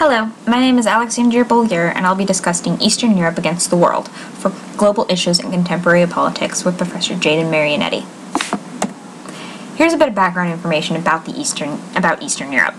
Hello, my name is Alexandria Bollier, and I'll be discussing Eastern Europe against the world for global issues and contemporary politics with Professor Jaden Marionetti. Here's a bit of background information about Eastern Europe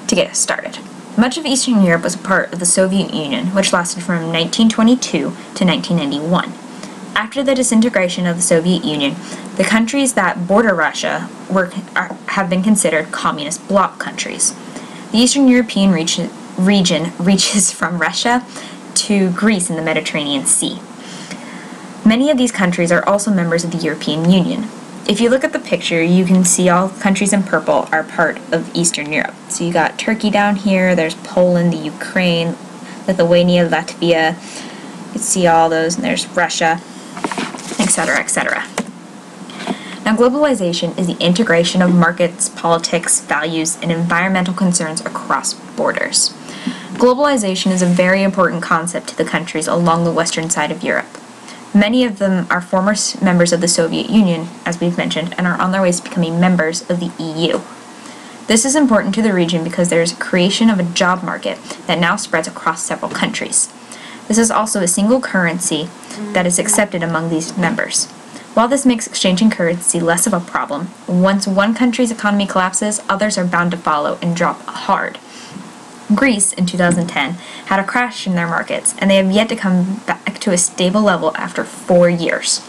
to get us started. Much of Eastern Europe was a part of the Soviet Union, which lasted from 1922 to 1991. After the disintegration of the Soviet Union, the countries that border Russia have been considered communist bloc countries. The Eastern European region reaches from Russia to Greece in the Mediterranean Sea. Many of these countries are also members of the European Union. If you look at the picture, you can see all countries in purple are part of Eastern Europe. So you got Turkey down here, there's Poland, the Ukraine, Lithuania, Latvia. You can see all those, and there's Russia, etc., etc. Now, globalization is the integration of markets, politics, values, and environmental concerns across borders. Globalization is a very important concept to the countries along the western side of Europe. Many of them are former members of the Soviet Union, as we've mentioned, and are on their way to becoming members of the EU. This is important to the region because there is a creation of a job market that now spreads across several countries. This is also a single currency that is accepted among these members. While this makes exchanging currency less of a problem, once one country's economy collapses, others are bound to follow and drop hard. Greece, in 2010, had a crash in their markets, and they have yet to come back to a stable level after 4 years.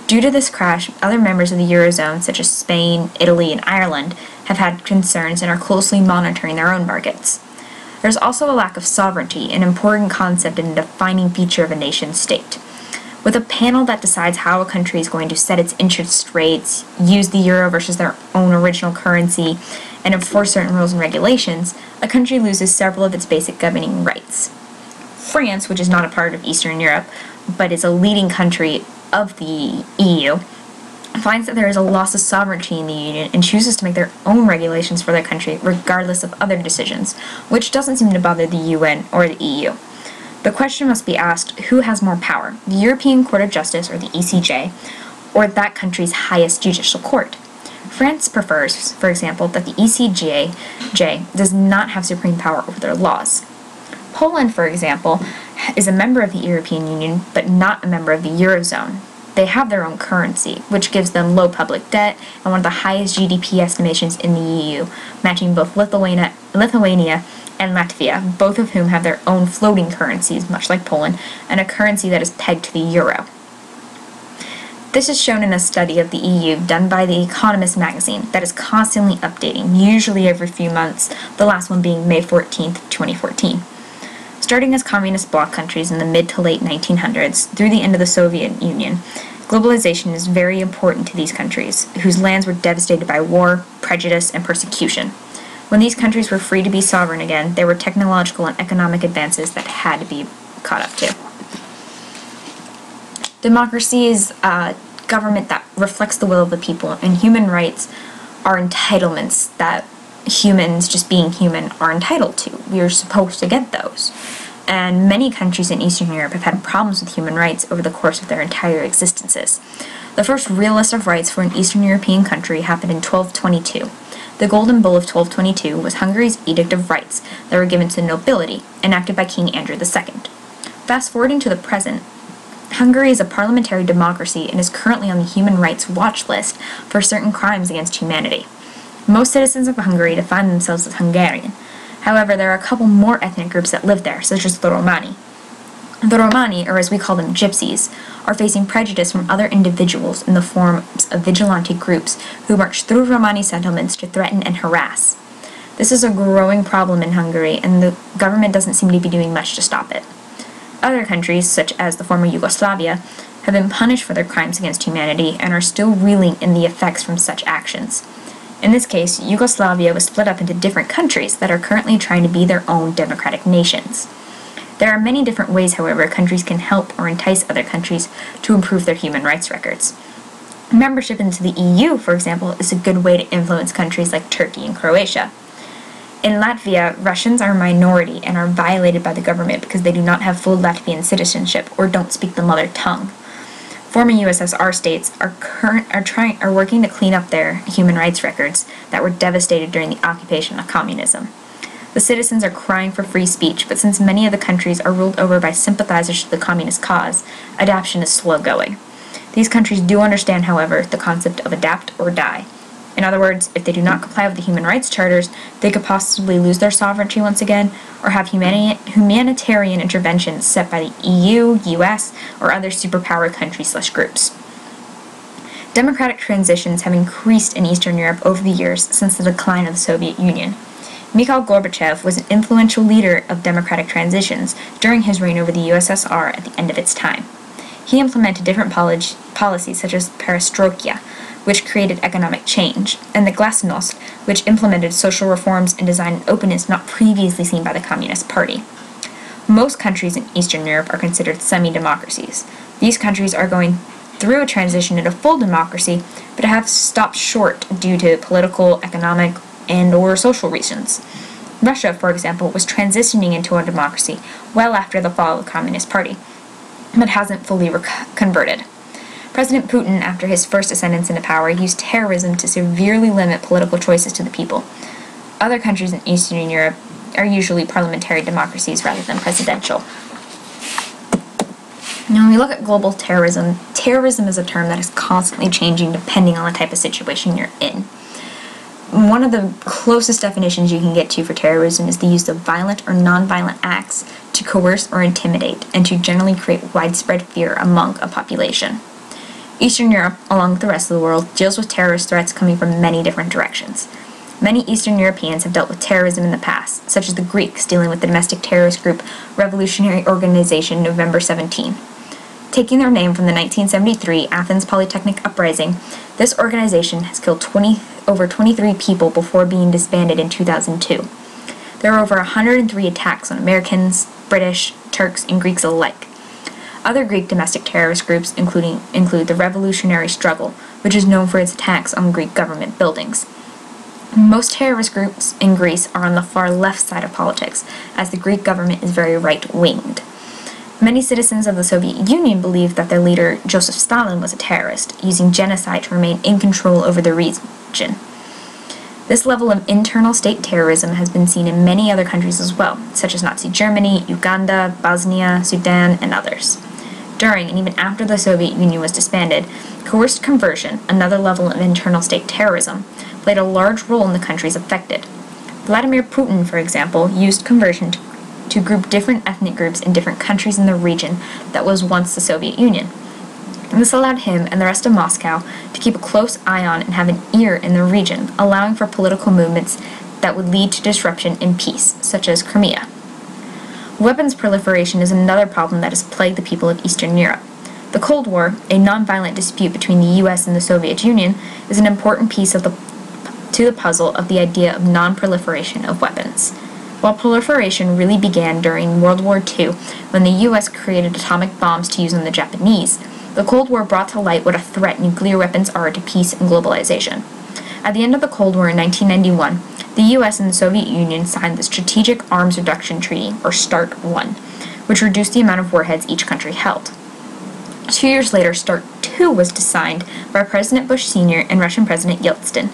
Due to this crash, other members of the Eurozone, such as Spain, Italy, and Ireland, have had concerns and are closely monitoring their own markets. There's also a lack of sovereignty, an important concept and a defining feature of a nation-state. With a panel that decides how a country is going to set its interest rates, use the euro versus their own original currency, and enforce certain rules and regulations, a country loses several of its basic governing rights. France, which is not a part of Eastern Europe, but is a leading country of the EU, finds that there is a loss of sovereignty in the Union and chooses to make their own regulations for their country regardless of other decisions, which doesn't seem to bother the UN or the EU. The question must be asked, who has more power, the European Court of Justice or the ECJ, or that country's highest judicial court? France prefers, for example, that the ECJ does not have supreme power over their laws. Poland, for example, is a member of the European Union, but not a member of the Eurozone. They have their own currency, which gives them low public debt and one of the highest GDP estimations in the EU, matching both Lithuania and Latvia, both of whom have their own floating currencies, much like Poland, and a currency that is pegged to the euro. This is shown in a study of the EU done by The Economist magazine that is constantly updating, usually every few months, the last one being May 14, 2014. Starting as communist bloc countries in the mid to late 1900s through the end of the Soviet Union, globalization is very important to these countries, whose lands were devastated by war, prejudice, and persecution. When these countries were free to be sovereign again, there were technological and economic advances that had to be caught up to. Democracy is a government that reflects the will of the people, and human rights are entitlements that humans, just being human, are entitled to. We are supposed to get those. And many countries in Eastern Europe have had problems with human rights over the course of their entire existences. The first real list of rights for an Eastern European country happened in 1222. The Golden Bull of 1222 was Hungary's Edict of Rights that were given to the nobility, enacted by King Andrew II. Fast forwarding to the present, Hungary is a parliamentary democracy and is currently on the Human Rights Watch list for certain crimes against humanity. Most citizens of Hungary define themselves as Hungarian. However, there are a couple more ethnic groups that live there, such as the Romani. The Romani, or as we call them, gypsies, are facing prejudice from other individuals in the form of vigilante groups who march through Romani settlements to threaten and harass. This is a growing problem in Hungary, and the government doesn't seem to be doing much to stop it. Other countries, such as the former Yugoslavia, have been punished for their crimes against humanity and are still reeling in the effects from such actions. In this case, Yugoslavia was split up into different countries that are currently trying to be their own democratic nations. There are many different ways, however, countries can help or entice other countries to improve their human rights records. Membership into the EU, for example, is a good way to influence countries like Turkey and Croatia. In Latvia, Russians are a minority and are violated by the government because they do not have full Latvian citizenship or don't speak the mother tongue. Former USSR states are working to clean up their human rights records that were devastated during the occupation of communism. The citizens are crying for free speech, but since many of the countries are ruled over by sympathizers to the communist cause, adaptation is slow going. These countries do understand, however, the concept of adapt or die. In other words, if they do not comply with the human rights charters, they could possibly lose their sovereignty once again, or have humanitarian interventions set by the EU, US, or other superpower countries/groups. Democratic transitions have increased in Eastern Europe over the years since the decline of the Soviet Union. Mikhail Gorbachev was an influential leader of democratic transitions during his reign over the USSR at the end of its time. He implemented different policies such as perestroika, which created economic change, and the glasnost, which implemented social reforms and designed an openness not previously seen by the Communist Party. Most countries in Eastern Europe are considered semi-democracies. These countries are going through a transition into full democracy, but have stopped short due to political, economic, and/or social reasons. Russia, for example, was transitioning into a democracy well after the fall of the Communist Party, but hasn't fully converted. President Putin, after his first ascendance into power, used terrorism to severely limit political choices to the people. Other countries in Eastern Europe are usually parliamentary democracies rather than presidential. Now, when we look at global terrorism, terrorism is a term that is constantly changing depending on the type of situation you're in. One of the closest definitions you can get to for terrorism is the use of violent or non-violent acts to coerce or intimidate and to generally create widespread fear among a population. Eastern Europe, along with the rest of the world, deals with terrorist threats coming from many different directions. Many Eastern Europeans have dealt with terrorism in the past, such as the Greeks dealing with the domestic terrorist group Revolutionary Organization November 17. Taking their name from the 1973 Athens Polytechnic Uprising, this organization has killed over 23 people before being disbanded in 2002. There are over 103 attacks on Americans, British, Turks, and Greeks alike. Other Greek domestic terrorist groups include the Revolutionary Struggle, which is known for its attacks on Greek government buildings. Most terrorist groups in Greece are on the far left side of politics, as the Greek government is very right-winged. Many citizens of the Soviet Union believed that their leader, Joseph Stalin, was a terrorist, using genocide to remain in control over the region. This level of internal state terrorism has been seen in many other countries as well, such as Nazi Germany, Uganda, Bosnia, Sudan, and others. During and even after the Soviet Union was disbanded, coerced conversion, another level of internal state terrorism, played a large role in the countries affected. Vladimir Putin, for example, used conversion to group different ethnic groups in different countries in the region that was once the Soviet Union. And this allowed him and the rest of Moscow to keep a close eye on and have an ear in the region, allowing for political movements that would lead to disruption in peace, such as Crimea. Weapons proliferation is another problem that has plagued the people of Eastern Europe. The Cold War, a non-violent dispute between the US and the Soviet Union, is an important piece to the puzzle of the idea of non-proliferation of weapons. While proliferation really began during World War II, when the US created atomic bombs to use on the Japanese, the Cold War brought to light what a threat nuclear weapons are to peace and globalization. At the end of the Cold War in 1991, the US and the Soviet Union signed the Strategic Arms Reduction Treaty, or START I, which reduced the amount of warheads each country held. 2 years later, START II was signed by President Bush Sr. and Russian President Yeltsin.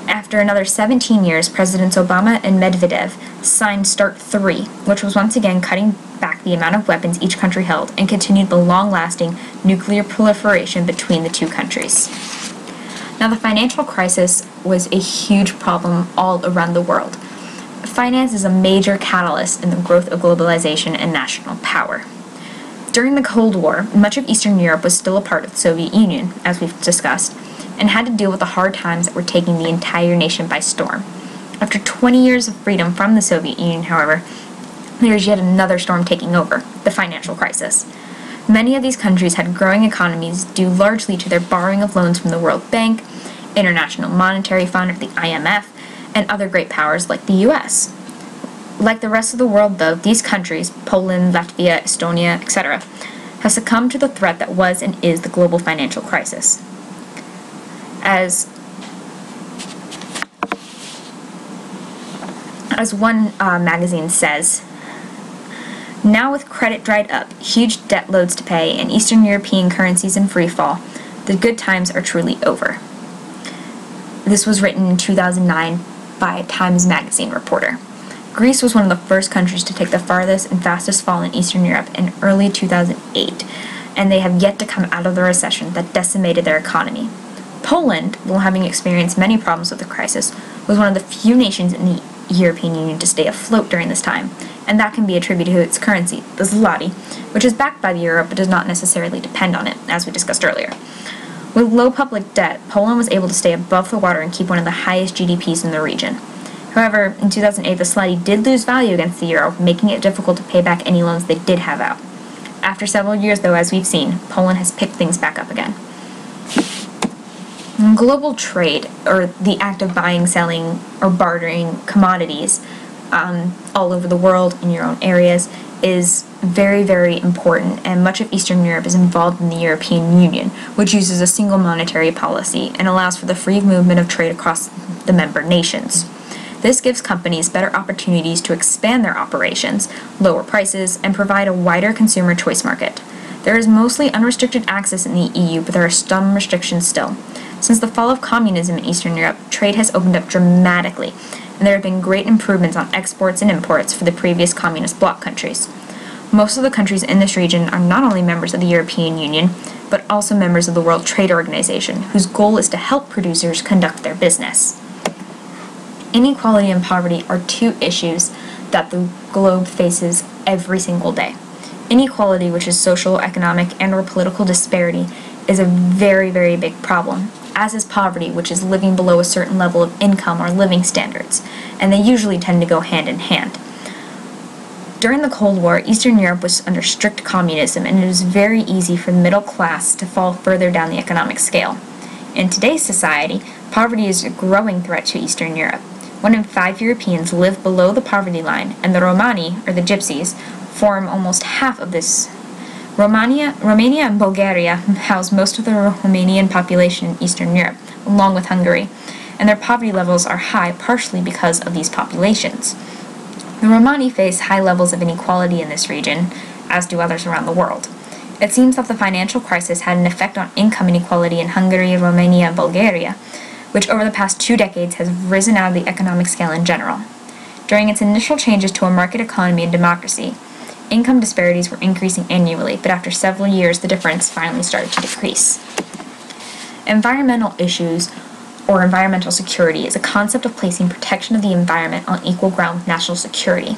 After another 17 years, Presidents Obama and Medvedev signed START III, which was once again cutting back the amount of weapons each country held and continued the long-lasting nuclear proliferation between the two countries. Now, the financial crisis was a huge problem all around the world. Finance is a major catalyst in the growth of globalization and national power. During the Cold War, much of Eastern Europe was still a part of the Soviet Union, as we've discussed, and had to deal with the hard times that were taking the entire nation by storm. After 20 years of freedom from the Soviet Union, however, there is yet another storm taking over, the financial crisis. Many of these countries had growing economies due largely to their borrowing of loans from the World Bank, International Monetary Fund, or the IMF, and other great powers like the US. Like the rest of the world, though, these countries, Poland, Latvia, Estonia, etc., have succumbed to the threat that was and is the global financial crisis. As one magazine says, now with credit dried up, huge debt loads to pay, and Eastern European currencies in free fall, the good times are truly over. This was written in 2009 by a Times Magazine reporter. Greece was one of the first countries to take the farthest and fastest fall in Eastern Europe in early 2008, and they have yet to come out of the recession that decimated their economy. Poland, while having experienced many problems with the crisis, was one of the few nations in the European Union to stay afloat during this time, and that can be attributed to its currency, the zloty, which is backed by the euro but does not necessarily depend on it, as we discussed earlier. With low public debt, Poland was able to stay above the water and keep one of the highest GDPs in the region. However, in 2008, the zloty did lose value against the euro, making it difficult to pay back any loans they did have out. After several years, though, as we've seen, Poland has picked things back up again. Global trade, or the act of buying, selling, or bartering commodities all over the world in your own areas, is very, very important, and much of Eastern Europe is involved in the European Union, which uses a single monetary policy and allows for the free movement of trade across the member nations. This gives companies better opportunities to expand their operations, lower prices, and provide a wider consumer choice market. There is mostly unrestricted access in the EU, but there are some restrictions still. Since the fall of communism in Eastern Europe, trade has opened up dramatically, and there have been great improvements on exports and imports for the previous communist bloc countries. Most of the countries in this region are not only members of the European Union, but also members of the World Trade Organization, whose goal is to help producers conduct their business. Inequality and poverty are two issues that the globe faces every single day. Inequality, which is social, economic, and/or political disparity, is a very, very big problem, as is poverty, which is living below a certain level of income or living standards, and they usually tend to go hand in hand. During the Cold War, Eastern Europe was under strict communism, and it was very easy for the middle class to fall further down the economic scale. In today's society, poverty is a growing threat to Eastern Europe. 1 in 5 Europeans live below the poverty line, and the Romani, or the Gypsies, form almost half of this. Romania and Bulgaria house most of the Romanian population in Eastern Europe, along with Hungary, and their poverty levels are high partially because of these populations. The Romani face high levels of inequality in this region, as do others around the world. It seems that the financial crisis had an effect on income inequality in Hungary, Romania, and Bulgaria, which over the past 2 decades has risen out of the economic scale in general. During its initial changes to a market economy and democracy, income disparities were increasing annually, but after several years the difference finally started to decrease. Environmental issues, or environmental security, is a concept of placing protection of the environment on equal ground with national security.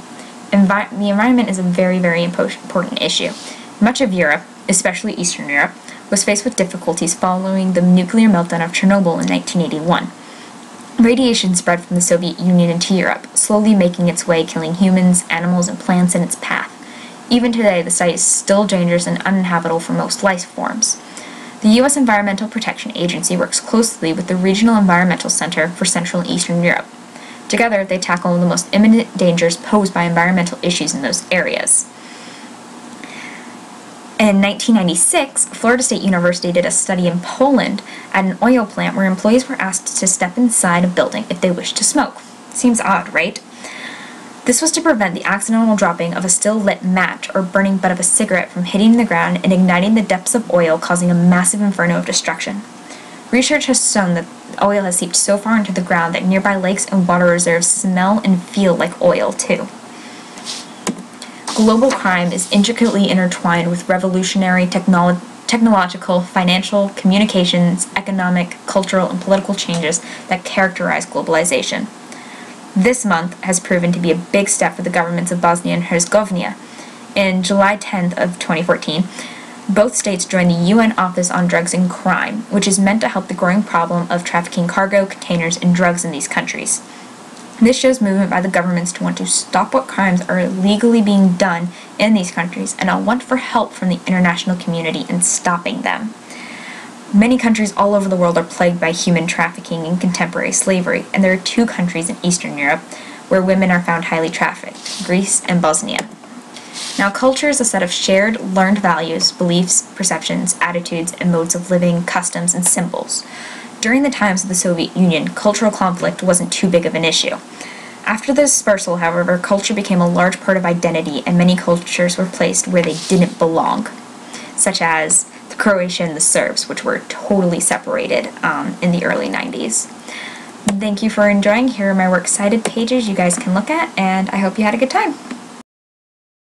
The environment is a very, very important issue. Much of Europe, especially Eastern Europe, was faced with difficulties following the nuclear meltdown of Chernobyl in 1981. Radiation spread from the Soviet Union into Europe, slowly making its way, killing humans, animals, and plants in its path. Even today, the site is still dangerous and uninhabitable for most life forms. The U.S. Environmental Protection Agency works closely with the Regional Environmental Center for Central and Eastern Europe. Together, they tackle the most imminent dangers posed by environmental issues in those areas. In 1996, Florida State University did a study in Poland at an oil plant where employees were asked to step inside a building if they wished to smoke. Seems odd, right? This was to prevent the accidental dropping of a still-lit match or burning butt of a cigarette from hitting the ground and igniting the depths of oil, causing a massive inferno of destruction. Research has shown that oil has seeped so far into the ground that nearby lakes and water reserves smell and feel like oil, too. Global crime is intricately intertwined with revolutionary technological, financial, communications, economic, cultural, and political changes that characterize globalization. This month has proven to be a big step for the governments of Bosnia and Herzegovina. In July 10th of 2014, both states joined the UN Office on Drugs and Crime, which is meant to help the growing problem of trafficking cargo, containers, and drugs in these countries. This shows movement by the governments to want to stop what crimes are illegally being done in these countries and a want for help from the international community in stopping them. Many countries all over the world are plagued by human trafficking and contemporary slavery, and there are 2 countries in Eastern Europe where women are found highly trafficked, Greece and Bosnia. Now, culture is a set of shared, learned values, beliefs, perceptions, attitudes, and modes of living, customs, and symbols. During the times of the Soviet Union, cultural conflict wasn't too big of an issue. After the dispersal, however, culture became a large part of identity, and many cultures were placed where they didn't belong, such as the Croatian and the Serbs, which were totally separated in the early 90s. thank you for enjoying. Here are my works cited pages you guys can look at, and I hope you had a good time.